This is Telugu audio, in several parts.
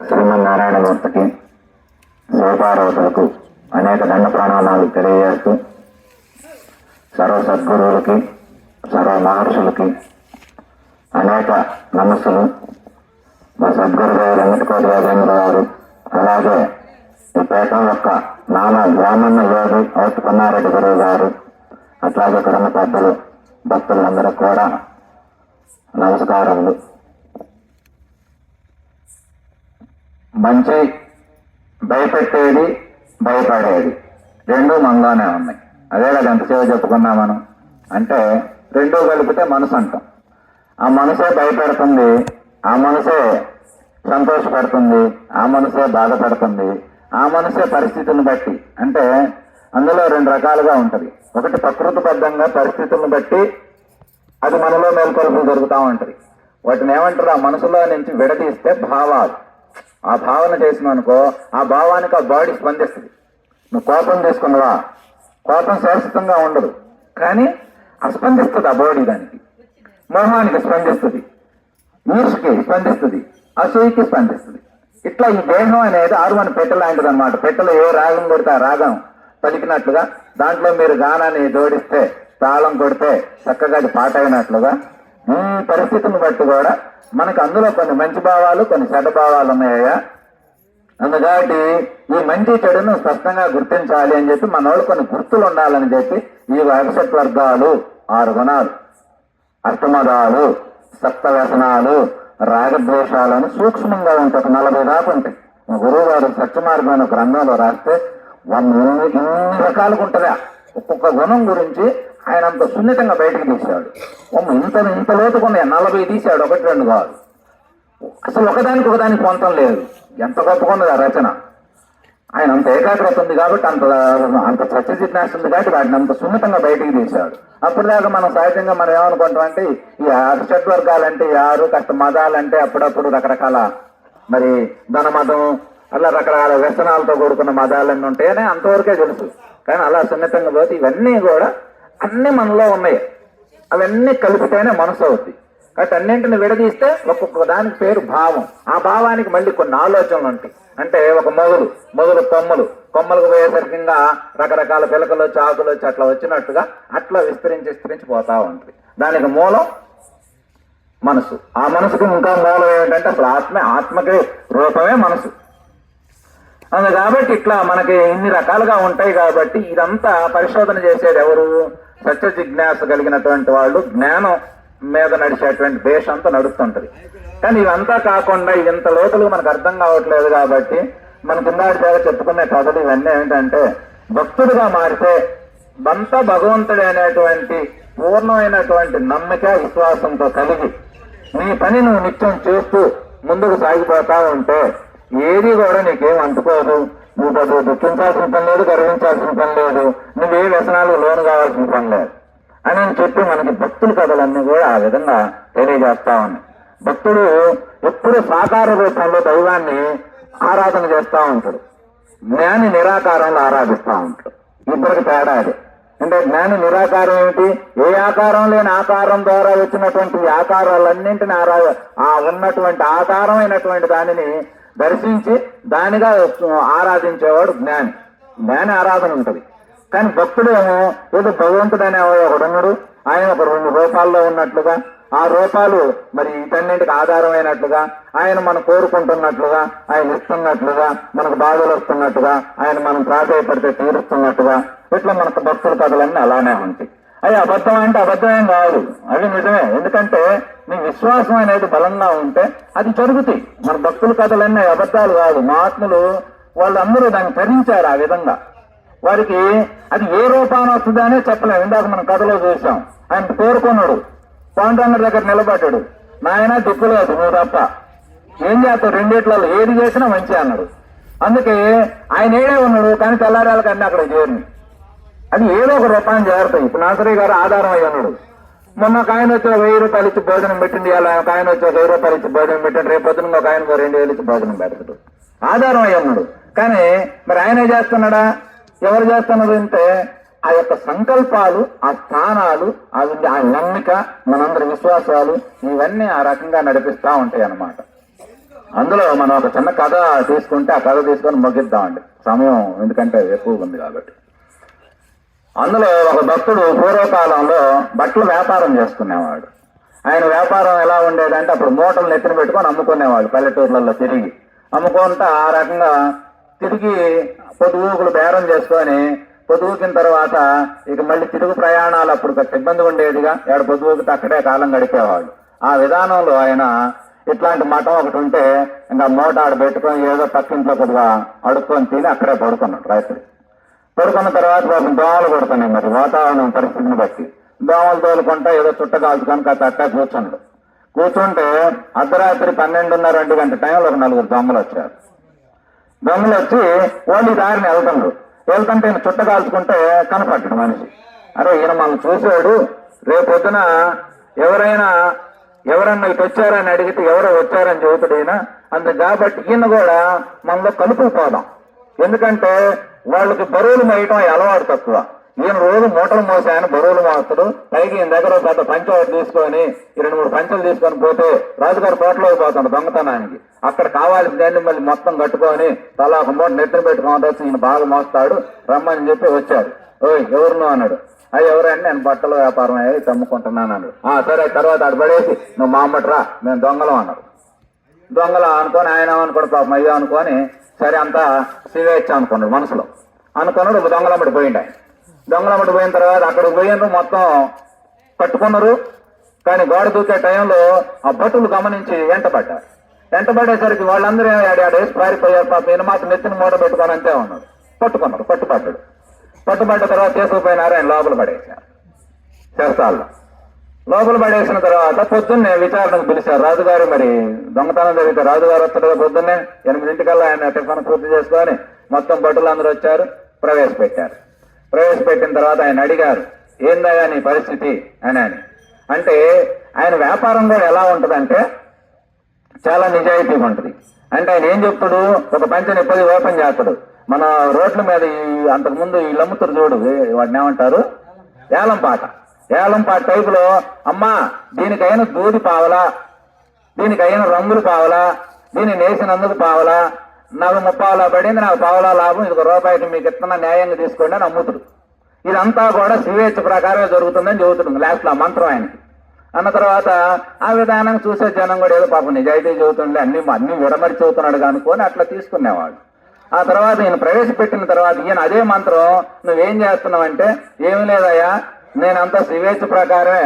శ్రీమన్నారాయణమూర్తికి, శివపార్వతులకు అనేక దండ ప్రణామాలు తెలియజేస్తూ, సర్వ సద్గురువులకి, సర్వ మహర్షులకి అనేక నమస్సులు. మా సద్గురుదేవులు వెంకటకోటి రాజేంద్ర గారు, అలాగే ఈ పీఠం యొక్క నామ బ్రాహ్మణ యోగి ఔతు పన్నారెడ్డి గురువు గారు, అట్లాగే ఇక్కడ ఉన్న పెద్దలు, భక్తులందరూ కూడా నమస్కారములు. మంచి భయపెట్టేది, భయపడేది రెండూ మనలోనే ఉన్నాయి. అదే కదా ఎంతసేపు చెప్పుకున్నా మనం. అంటే రెండూ కలిపితే మనసు అంటాం. ఆ మనసే భయపెడుతుంది, ఆ మనసే సంతోషపడుతుంది, ఆ మనసే బాధపడుతుంది, ఆ మనసే పరిస్థితులను బట్టి. అంటే అందులో రెండు రకాలుగా ఉంటుంది. ఒకటి ప్రకృతిబద్ధంగా పరిస్థితులను బట్టి అది మనలో మేల్కొల్పులు జరుగుతూ ఉంటుంది. వాటిని ఏమంటారు, ఆ మనసులో నుంచి విడదీస్తే భావాలు. ఆ భావన చేసిననుకో, ఆ భావానికి ఆ బాడీ స్పందిస్తుంది. నువ్వు కోపం తీసుకున్నావా, కోపం శాశ్వతంగా ఉండదు, కానీ స్పందిస్తుంది ఆ బాడీ. దానికి మోహానికి స్పందిస్తుంది, ఈర్ష్కి స్పందిస్తుంది, అసూయకి స్పందిస్తుంది. ఇట్లా ఈ దేహం అనేది ఆరువని పెట్టె లాంటిది అనమాట. పెట్టెలో ఏ రాగం కొడితే ఆ రాగం పలికినట్లుగా, దాంట్లో మీరు గానాన్ని జోడిస్తే, తాళం కొడితే చక్కగా అది పాట అయినట్లుగా ఈ పరిస్థితిని బట్టి కూడా మనకు అందులో కొన్ని మంచి భావాలు, కొన్ని చెడ్డ భావాలు ఉన్నాయా. అందుకటి ఈ మంచి చెడును స్పష్టంగా గుర్తించాలి అని చెప్పి మన వాళ్ళు కొన్ని గుర్తులు ఉండాలని చెప్పి ఈ అరిషట్ వర్గాలు, 6 గుణాలు, అష్టమదాలు, సప్త వ్యసనాలు, రాగద్వేషాలను సూక్ష్మంగా ఉంటాయి. 40 దాకా ఉంటాయి. మా గురువు గారు సత్యమార్గం అనే గ్రంథంలో రాస్తే ఇన్ని రకాలుగా ఉంటుందా. ఒక్కొక్క గుణం గురించి ఆయన అంత సున్నితంగా బయటకు తీశాడు. ఇంత లోతుకున్నాయి. 40 తీశాడు, 1, 2 కాదు. అసలు ఒకదానికి పొంతం లేదు. ఎంత గొప్పకున్నది ఆ రచన. ఆయన అంత ఏకాగ్రత ఉంది కాబట్టి, అంత సత్య జిజ్ఞాస ఉంది కాబట్టి వాటిని అంత సున్నితంగా బయటికి తీశాడు. అప్పటిదాకా మనం సహజంగా మనం ఏమనుకుంటాం అంటే, ఈ షడ్వర్గాలంటే 6, కాస్త మదాలంటే అప్పుడప్పుడు రకరకాల మరి ధనమదం, అలా రకరకాల వ్యసనాలతో కూడుకున్న మదాలన్నీ ఉంటాయని అంతవరకే తెలుసు. కానీ అలా సున్నితంగా పోతే ఇవన్నీ కూడా అన్నీ మనలో ఉన్నాయి. అవన్నీ కలిపితేనే మనసు అవుతుంది. కాబట్టి అన్నింటిని విడదీస్తే ఒక్కొక్క దానికి పేరు భావం. ఆ భావానికి మళ్ళీ కొన్ని ఆలోచనలు ఉంటాయి. అంటే ఒక మొదలు కొమ్మలకు పోయేసరికి రకరకాల పిలకలు వచ్చి, ఆకులు వచ్చి, అట్లా వచ్చినట్టుగా అట్లా విస్తరించి పోతా ఉంటుంది. దానికి మూలం మనసు. ఆ మనసుకు ఇంకా మూలం ఏమిటంటే అసలు ఆత్మకి రూపమే మనసు. కాబట్టి ఇట్లా మనకి ఇన్ని రకాలుగా ఉంటాయి. కాబట్టి ఇదంతా పరిశోధన చేసేది ఎవరు? సత్య జిజ్ఞాస కలిగినటువంటి వాళ్ళు, జ్ఞానం మీద నడిచేటువంటి దేశం అంతా నడుస్తుంటది. కానీ ఇవంతా కాకుండా ఇంత లోతులు మనకు అర్థం కావట్లేదు. కాబట్టి మన కిందాడి చేత చెప్పుకునే కథలు ఇవన్నీ ఏంటంటే, భక్తుడిగా మారితే బంతా భగవంతుడు అనేటువంటి పూర్ణమైనటువంటి నమ్మిక, విశ్వాసంతో కలిగి నీ పని నువ్వు నిత్యం చేస్తూ ముందుకు సాగిపోతా ఉంటే ఏది కూడా నీకేం అంటుకోదు. నువ్వు పెద్ద దుఃఖించాల్సిన పని లేదు, గర్వించాల్సిన పని లేదు, నువ్వే వ్యసనాలు లోను కావాల్సిన పని లేదు అని చెప్పి మనకి భక్తుల కథలన్నీ కూడా ఆ విధంగా తెలియజేస్తా ఉన్నాయి. భక్తుడు ఎప్పుడు సాకార రూపంలో దైవాన్ని ఆరాధన చేస్తూ ఉంటాడు, జ్ఞాని నిరాకారంలో ఆరాధిస్తూ ఉంటాడు. ఇద్దరికి తేడా అది. అంటే జ్ఞాని నిరాకారం ఏమిటి? ఏ ఆకారం లేని ఆకారం ద్వారా వచ్చినటువంటి ఆకారాలన్నింటినీ ఉన్నటువంటి ఆకారమైనటువంటి దానిని దర్శించి దానిగా ఆరాధించేవాడు జ్ఞాని. జ్ఞాని ఆరాధన ఉంటుంది. కానీ భక్తుడేమో ఏదో భగవంతుడు అనే ఒకడున్నాడు, ఆయన ఒక 2 రూపాల్లో ఉన్నట్లుగా, ఆ రూపాలు మరి ఇటన్నింటికి ఆధారమైనట్లుగా, ఆయన మనం కోరుకుంటున్నట్లుగా, ఆయన ఇస్తున్నట్లుగా, మనకు బాధలు వస్తున్నట్టుగా, ఆయన మనం ప్రాధాయపడితే తీరుస్తున్నట్టుగా, ఇట్లా మనకు భక్తుల కథలన్నీ అలానే ఉంటాయి. అవి అబద్ధం అంటే అబద్ధమేం కాదు, అవి నిజమే. ఎందుకంటే నీ విశ్వాసం అనేది బలంగా ఉంటే అది జరుగుతాయి. మన భక్తుల కథలన్నీ అబద్ధాలు కాదు. మహాత్ములు వాళ్ళందరూ దాన్ని ధరించారు ఆ విధంగా. వారికి అది ఏ రూపాన వస్తుందనే చెప్పలేము. ఇందాక మనం కథలో చూసాం. ఆయన కోరుకున్నాడు, పాండురంగడి దగ్గర నిలబడ్డాడు, నాయన దిక్కులేదు నువ్వు తప్ప, ఏం చేస్తావు, 2 ఏది చేసినా మంచి అన్నాడు. అందుకే ఆయన ఏడే ఉన్నాడు, కానీ తెల్లారాలకు అన్నీ అక్కడ చేరినాయి. అది ఏదో ఒక రూపాన్ని చేరుతాయి. ఇప్పుడు నాసరీ గారు ఆధారం అయ్యి ఉన్నాడు. మొన్న ఒక ఆయన వచ్చి 1000 రూపాయలు ఇచ్చి భోజనం పెట్టింది, అలా ఒక ఆయన వచ్చి 1000 రూపాయలు ఇచ్చి భోజనం పెట్టండి, రేపు పొద్దున ఒక ఆయన 2000 ఇచ్చి భోజనం పెడతాడు. ఆధారం అయ్యి ఉన్నాడు. కానీ మరి ఆయనే చేస్తున్నాడా? ఎవరు చేస్తున్నారు అంటే ఆ యొక్క సంకల్పాలు, ఆ స్థానాలు, ఆ నమ్మిక, మనందరి విశ్వాసాలు, ఇవన్నీ ఆ రకంగా నడిపిస్తూ ఉంటాయి అన్నమాట. అందులో మనం ఒక చిన్న కథ తీసుకుంటే ఆ కథ తీసుకొని ముగిద్దామండి, సమయం ఎందుకంటే ఎక్కువగా ఉంది కాబట్టి. అందులో ఒక భక్తుడు పూర్వకాలంలో బట్టలు వ్యాపారం చేసుకునేవాడు. ఆయన వ్యాపారం ఎలా ఉండేదంటే అప్పుడు మూటలు నెత్తిన పెట్టుకొని అమ్ముకునేవాడు, పల్లెటూర్లలో తిరిగి అమ్ముకుంటా ఆ రకంగా తిరిగి పొదుగుకులు బేరం చేసుకొని పొదుగుకిన తర్వాత ఇక మళ్ళీ తిరుగు ప్రయాణాలు అప్పుడు కొంచెం ఇబ్బంది ఉండేదిగా, ఏడు పొదుగుకి అక్కడే కాలం గడిపేవాడు. ఆ విధానంలో ఆయన ఇట్లాంటి మఠం ఒకటి ఉంటే ఇంకా మూట ఆడ పెట్టుకొని ఏదో పక్కింట్లో కొద్దిగా అడుక్కొని తిని అక్కడే పడుకున్నాడు రాత్రి. పడుకున్న తర్వాత పాపం దోమలు కొడుతున్నాయి, మరి వాతావరణం పరిస్థితిని బట్టి దోమలు తోలుకుంటా ఏదో చుట్ట కాల్చుకొని అట్టా కూర్చున్నాడు. కూర్చుంటే అర్ధరాత్రి 12:30 2 గంటల టైంలో ఒక 4 దొంగలు వచ్చారు. దొంగలు వచ్చి ఓన్లీ దారిని వెళ్తుంటే ఈయన చుట్ట కాల్చుకుంటే కనపడ్డాడు మనిషి. అరే ఈయన మనం చూసాడు, రేపొద్దున ఎవరన్నా ఇటు వచ్చారని అడిగితే ఎవరో వచ్చారని చెబుతాడు ఈయన. అందుకు కాబట్టి ఈయన కూడా మనలో కలుపుకుపోదాం, ఎందుకంటే వాళ్ళకి బరువులు మోయటం అలవాటు తక్కువ. ఈయన రోజు మూటలు మోసాయని బరువులు మోస్తాడు. పైకి ఈయన దగ్గర పెద్ద పంచ ఒకటి తీసుకొని 2-3 పంచలు తీసుకొని పోతే రాజుగారు తోటలోకి పోతాడు దొంగతనానికి. అక్కడ కావాల్సిన దాన్ని మళ్ళీ మొత్తం కట్టుకొని తలా ఒక మూట నెత్తిన పెట్టుకోవడం వచ్చి ఈయన బాగా మోస్తాడు, రమ్మని చెప్పి వచ్చారు. ఓయ్ ఎవరు అన్నాడు. అవి ఎవరంటే నేను బట్టల వ్యాపారం అయ్యి తమ్ముకుంటున్నాను అన్నాడు. సరే తర్వాత అటు పడేసి నువ్వు మా అమ్మట్రా మేము దొంగలం అన్నారు. దొంగలం అనుకొని ఆయన అనుకోడు పాపం అయ్యో అనుకొని సరే అంతా స్వేచ్ఛ అనుకున్నాడు మనసులో. అనుకున్నాడు దొంగలమ్మటి పోయిండు ఆయన. దొంగలమ్మటి పోయిన తర్వాత అక్కడికి పోయినారు, మొత్తం పట్టుకున్నారు. కానీ గోడ దూకే టైంలో ఆ భటులు గమనించి వెంటబడేసరికి వాళ్ళందరూ ఆడేసి పారిపోయారు. పాప ఈయన మాత్రం నెత్తిన మూట పెట్టుకొని అంతే ఉన్నాడు. పట్టుబడ్డ తర్వాత చేసుకుపోయినారు, ఆయన లోపల పడేశారు చేస్తాల్లో. లోపల పడేసిన తర్వాత పొద్దున్నే విచారణకు పిలిచారు రాజుగారు. మరి దొంగతనం జరిగితే రాజుగారు వస్తాడుగా పొద్దున్నే 8 ఆయన టిఫిన్ పూర్తి చేసుకొని మొత్తం భటులు అందరూ వచ్చారు, ప్రవేశపెట్టిన తర్వాత ఆయన అడిగారు ఏందయ్యా నీ పరిస్థితి అని. అంటే ఆయన వ్యాపారం కూడా ఎలా ఉంటుందంటే చాలా నిజాయితీగా ఉంటుంది. అంటే ఆయన ఏం చెప్తాడు, ఒక పంచని 10 ఓపెన్ చేస్తాడు. మన రోడ్ల మీద అంతకుముందు ఈ అమ్ముతారు చూడు, వాటిని ఏమంటారు, ఏలంపాట టైపులో, అమ్మా దీనికైనా దూది పావలా, దీనికైనా రంగులు పావలా, దీన్ని నేసినందుకు పావలా, నాకు 30 పడింది, నాకు పావలా లాభం, ఇది ₹1 మీకు ఇస్తున్నా న్యాయంగా తీసుకోండి అని అమ్ముతుడు. ఇదంతా కూడా స్వేచ్ఛ ప్రకారమే జరుగుతుందని చెబుతుంది లాస్ట్ లో మంత్రం ఆయనకి. అన్న తర్వాత ఆ విధానం చూసే జనం కూడా ఏదో పాపం నిజాయితీ చెబుతుండే అన్ని విడమరి చెబుతున్నాడు అనుకొని అట్లా తీసుకునేవాడు. ఆ తర్వాత ఈయన ప్రవేశపెట్టిన తర్వాత ఈయన అదే మంత్రం నువ్వేం చేస్తున్నావంటే, ఏమీ లేదయ్యా నేనంతా స్వేచ్ఛ ప్రకారమే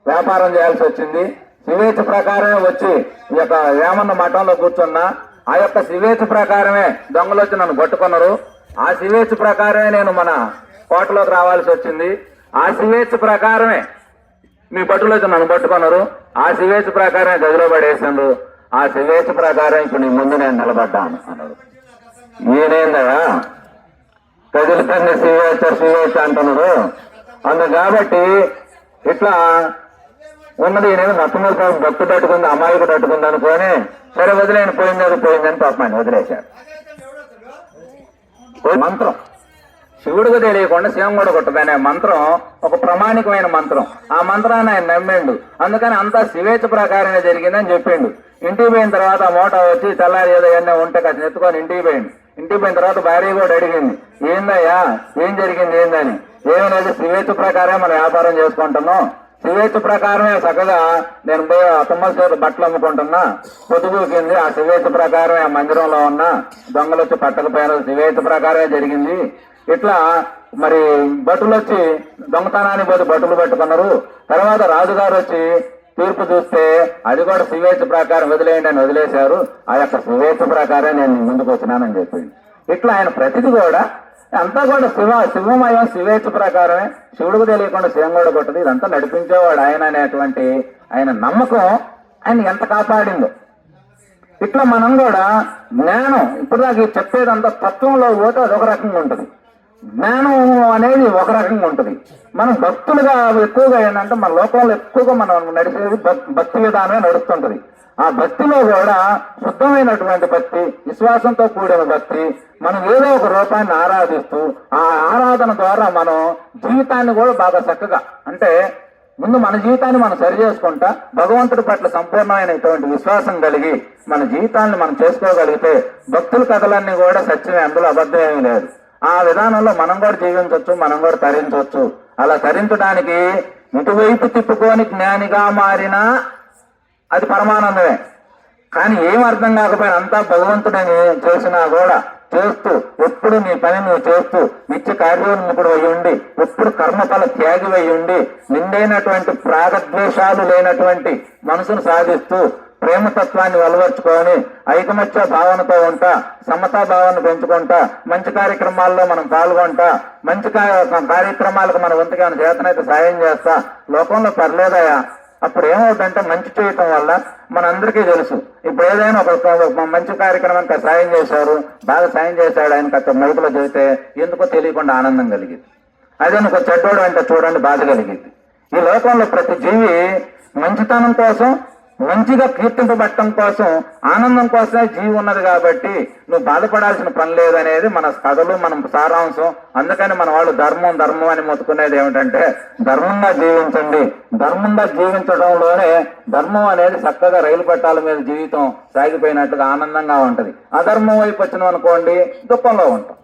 వ్యాపారం చేయాల్సి వచ్చింది, స్వేచ్ఛ ప్రకారమే వచ్చి ఈ యొక్క వేమన్న మఠంలో కూర్చున్నా, ఆ యొక్క స్వేచ్ఛ ప్రకారమే దొంగలు వచ్చి నన్ను పట్టుకున్నారు, ఆ స్వేచ్ఛ ప్రకారమే నేను మన కోటలోకి రావాల్సి వచ్చింది, ఆ స్వేచ్ఛ ప్రకారమే మీ భటులు వచ్చి నన్ను పట్టుకున్నారు, ఆ స్వేచ్ఛ ప్రకారమే గదిలో పడేసాడు, ఆ స్వేచ్ఛ ప్రకారం ఇప్పుడు నీ ముందు నేను నిలబడ్డాను అన్నాడు. ఈయనేందగా కదిలితండి స్వేచ్ఛ అంటున్నాడు. అందుకు కాబట్టి ఇట్లా ఉన్నది ఈయన నచ్చమూల భక్తు తట్టుకుంది, అమాయకు తట్టుకుంది అనుకొని సరే వదిలేని పోయిందని పాపం ఆయన వదిలేశారు. మంత్రం శివుడికి తెలియకుండా శివం కూడా కొట్టదనే మంత్రం ఒక ప్రామాణికమైన మంత్రం. ఆ మంత్రాన్ని ఆయన నమ్మిండు, అందుకని అంతా స్వేచ్ఛ ప్రకారంగా జరిగిందని చెప్పిండు. ఇంటికి పోయిన తర్వాత ఆ మూట వచ్చి తెల్లారి ఏదో ఎన్నో ఉంటే కాస్త ఎత్తుకొని ఇంటికి పోయిన తర్వాత భార్య కూడా అడిగింది ఏందయ్యా ఏం జరిగింది ఏందని. ఏమీ లేదు, స్వేచ్ఛ ప్రకారమే మనం వ్యాపారం చేసుకుంటున్నాం, స్వేచ్ఛ ప్రకారమే చక్కగా నేను పోయి అత్తమ్మల చేత బట్టలు అమ్ముకుంటున్నా, పొద్దుగూకింది ఆ స్వేచ్ఛ ప్రకారమే ఆ మందిరంలో ఉన్న దొంగలు వచ్చి పట్టకపోయిన స్వేచ్ఛ ప్రకారమే జరిగింది. ఇట్లా మరి భటులు వచ్చి దొంగతనాన్ని పోతే భటులు పట్టుకున్నారు. తర్వాత రాజుగారు వచ్చి తీర్పు చూస్తే అది కూడా స్వేచ్ఛ ప్రకారం వదిలేయండి అని వదిలేశారు, ఆ యొక్క స్వేచ్ఛ ప్రకారం నేను ముందుకు వచ్చినానని చెప్పింది. ఇట్లా ఆయన ప్రతిది కూడా అంతా కూడా శివమయం స్వేచ్ఛ ప్రకారమే, శివుడికి తెలియకుండా శివం కూడా కొట్టదు. ఇదంతా నడిపించేవాడు ఆయన అనేటువంటి ఆయన నమ్మకం ఆయన ఎంత కాపాడిందో. ఇట్లా మనం కూడా జ్ఞానం ఇప్పుడు దాకా చెప్పేదంతా తత్వంలో పోతే అదొక రకంగా ఉంటుంది, జ్ఞానం అనేది ఒక రకంగా ఉంటుంది. మనం భక్తులుగా ఎక్కువగా ఏంటంటే మన లోకంలో ఎక్కువగా మనం నడిచేది భక్తి విధానమే నడుస్తుంటది. ఆ భక్తిలో కూడా శుద్ధమైనటువంటి భక్తి, విశ్వాసంతో కూడిన భక్తి, మనం ఏదో ఒక రూపాన్ని ఆరాధిస్తూ ఆ ఆరాధన ద్వారా మనం జీవితాన్ని కూడా బాగా చక్కగా అంటే ముందు మన జీవితాన్ని మనం సరి చేసుకుంటా భగవంతుడి పట్ల సంపూర్ణమైనటువంటి విశ్వాసం కలిగి మన జీవితాన్ని మనం చేసుకోగలిగితే భక్తుల కథలన్నీ కూడా సత్యమే, అందులో అబద్ధం ఏమీ లేదు. ఆ విధానంలో మనం కూడా జీవించవచ్చు, మనం కూడా తరించవచ్చు. అలా తరించడానికి ఇటువైపు తిప్పుకొని జ్ఞానిగా మారినా అది పరమానందమే. కానీ ఏం అర్థం కాకపోయినా అంతా భగవంతుడని చేసినా కూడా చేస్తూ ఎప్పుడు నీ పని నువ్వు చేస్తూ నిత్య కార్యోన్ముఖుడు అయి ఉండి ఎప్పుడు కర్మఫల త్యాగి అయి ఉండి నిండైనటువంటి ప్రాగద్వేషాలు లేనటువంటి మనసును సాధిస్తూ ప్రేమతత్వాన్ని వెలవర్చుకొని ఐకమత్య భావనతో ఉంటా, సమతా భావాన్ని పెంచుకుంటా, మంచి కార్యక్రమాల్లో మనం పాల్గొంటా, మంచి కార్యక్రమాలకు మన వంతుగా చేతనైతే సాయం చేస్తా, లోకంలో పర్లేదయా. అప్పుడు ఏమవుతుందంటే మంచి చేయటం వల్ల మనందరికీ తెలుసు. ఇప్పుడు ఏదైనా ఒక మంచి కార్యక్రమానికి సాయం చేశారు, బాగా సాయం చేశాడు ఆయనకు అక్కడ మైకులో చెబితే ఎందుకో తెలియకుండా ఆనందం కలిగింది. అదే ఒక చెడ్డోడు అంటే చూడండి బాధ కలిగింది. ఈ లోకంలో ప్రతి జీవి మంచితనం కోసం, మంచిగా కీర్తింపబట్టడం కోసం, ఆనందం కోసమే జీవి ఉన్నది. కాబట్టి నువ్వు బాధపడాల్సిన పని లేదనేది మన కథలు, మన సారాంశం. అందుకని మన వాళ్ళు ధర్మం ధర్మం అని మొత్తుకునేది ఏమిటంటే ధర్మంగా జీవించండి. ధర్మంగా జీవించడంలోనే ధర్మం అనేది చక్కగా రైలు పట్టాల మీద జీవితం సాగిపోయినట్టుగా ఆనందంగా ఉంటది. అధర్మం వైపు వచ్చినాం అనుకోండి దుఃఖంలో ఉంటాం.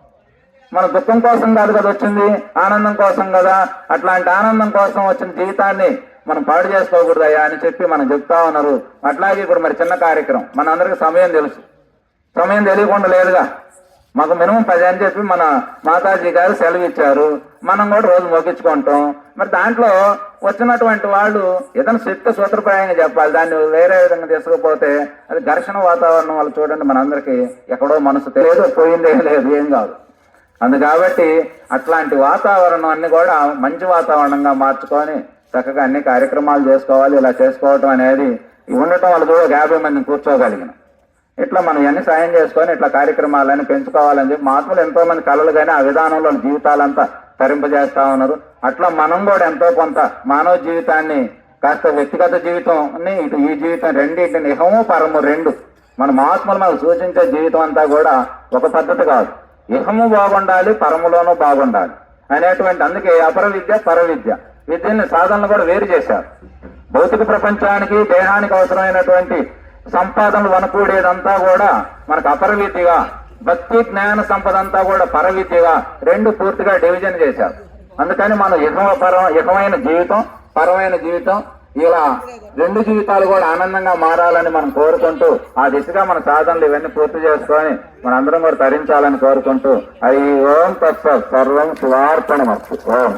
మన దుఃఖం కోసం కాదు కదా వచ్చింది, ఆనందం కోసం కదా. అట్లాంటి ఆనందం కోసం వచ్చిన జీవితాన్ని మనం పాడు చేసుకోకూడదయ్యా అని చెప్పి మనం చెప్తా ఉన్నారు. అట్లాగే ఇప్పుడు మరి చిన్న కార్యక్రమం, మన అందరికి సమయం తెలుసు, సమయం తెలియకుండా లేదుగా. మాకు మినిమం 10 అని చెప్పి మన మాతాజీ గారు సెలవు ఇచ్చారు, మనం కూడా రోజు మొగ్గించుకుంటాం. మరి దాంట్లో వచ్చినటువంటి వాళ్ళు ఏదైనా శక్తి సూత్రప్రాయంగా చెప్పాలి, దాన్ని వేరే విధంగా తీసుకుపోతే అది ఘర్షణ వాతావరణం వల్ల చూడండి మనందరికీ ఎక్కడో మనసు తెలియదు, పోయిందే లేదు, ఏం కాదు. కాబట్టి అట్లాంటి వాతావరణం అన్ని కూడా మంచి వాతావరణంగా మార్చుకొని చక్కగా అన్ని కార్యక్రమాలు చేసుకోవాలి. ఇలా చేసుకోవటం అనేది ఉండటం వల్ల కూడా 50 మందిని కూర్చోగలిగిన ఇట్లా మనం ఇవన్నీ సాయం చేసుకొని ఇట్లా కార్యక్రమాలన్నీ పెంచుకోవాలని చెప్పి మహాత్ములు ఎంతో మంది కళలు కానీ ఆ విధానంలో జీవితాలంతా తరింపజేస్తా ఉన్నారు. అట్లా మనం కూడా ఎంతో కొంత మానవ జీవితాన్ని కాస్త వ్యక్తిగత జీవితాన్ని ఇటు ఈ జీవితం రెండింటిని ఇహము పరము రెండు మన మహాత్ములు మనకు సూచించే జీవితం అంతా కూడా ఒక పద్ధతి కాదు. ఇహము బాగుండాలి, పరములోనూ బాగుండాలి అనేటువంటి, అందుకే అపర విద్య పర విద్య విద్యని సాధనలు కూడా వేరు చేశారు. భౌతిక ప్రపంచానికి దేహానికి అవసరమైనటువంటి సంపాదనలు వనకూడేదంతా కూడా మనకు అపర విద్యగా, భక్తి జ్ఞాన సంపద అంతా కూడా పర విద్యగా రెండు పూర్తిగా డివిజన్ చేశారు. అందుకని మనం ఇహమైన జీవితం, పరమైన జీవితం, ఇలా రెండు జీవితాలు కూడా ఆనందంగా మారాలని మనం కోరుకుంటూ ఆ దిశగా మన సాధనలు ఇవన్నీ పూర్తి చేసుకొని మనందరం కూడా తరించాలని కోరుకుంటూ ఓం తత్సత్ సర్వం శివార్పణమస్తు. ఓం.